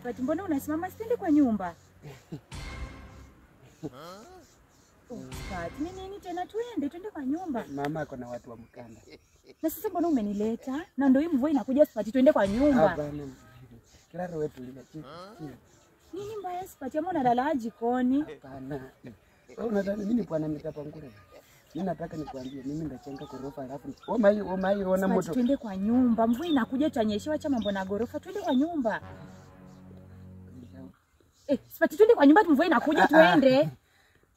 Spati, mbona unasimama? Sitende kwa nyumba. Spati, nini tena? Twende kwa nyumba. Mama ako na watu wa Mkanda. Na sasa mbona umenileta? Na ndio hii mvua inakuja Spati, twende kwa nyumba. Hapana. Kilaro wetu lile. Nini mbaya Spati? Ama unalala jikoni? Hapana. Wewe unadhani mimi bwana nitapangura? Mimi nataka nikwambie mimi ndachenga gorofa alafu omai ona moto. Twende kwa nyumba. Mvua inakuja tutanyeshewa cha mambo na gorofa. Twende kwa nyumba. Spati, twende kwa nyumba, mvua inakuja twende.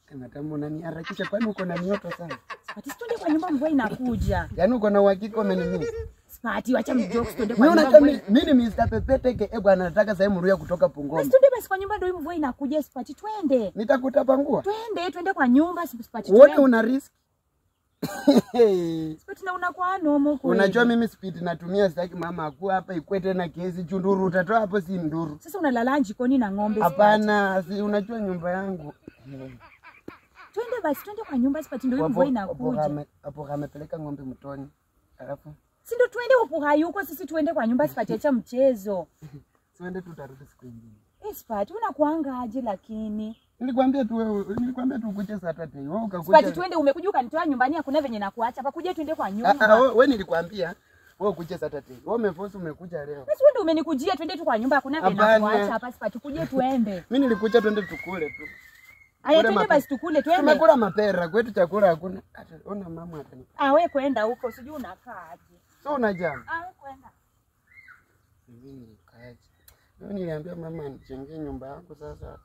Kama tamu unaniharakisha kwani uko na mioto sana. Spati, twende kwa nyumba, mvua inakuja. Yaani uko na uhakika umenimisi? Spati, acha mjokes, twende kwa nyumba. Mimi ni Mr. Pepeteke bwana nataka sasa mruya kutoka Pungoma. Basi twende basi kwa nyumba, ndio mvua inakuja Spati, twende. Nitakutapangua. Twende kwa nyumba Spati. Wote una risk. Spati, na unakuwa nomo kweli. Unajua mimi speed natumia sitaki mama akua hapa ikwete na kesi chunduru utatoa hapo si nduru. Sasa unalala jikoni na ng'ombe. Hapana, si unajua nyumba yangu. Twende basi, twende kwa nyumba Spati, ndio mvua inakuja. Hapo kamepeleka ng'ombe mtoni. Alafu si ndio twende hapo hayuko, sisi twende kwa nyumba Spati, acha mchezo. Twende tutarudi siku nyingine. Spati, unakuanga aje lakini? Nilikwambia tu ukuje Saturday. Wewe ukakuja. Spati, twende, umekuja ukanitoa nyumbani, hakuna venye nakuacha. Hapa kuja twende kwa nyumba. Wewe nilikwambia wewe ukuje Saturday. Wewe umeforce umekuja leo. Basi wewe ndio umenikujia twende tu kwa nyumba, hakuna venye nakuacha hapa Spati, kuje twende. Mimi nilikuja twende tukule tu. Aya, twende basi tukule, twende. Tumekula mapera, kwetu chakula hakuna. Ona mama atanipa. Wewe kwenda huko, sijui unakaa aje. So unajaa. Wewe kwenda. Mimi kaje. Leo niliambia mama anijengee nyumba yangu sasa.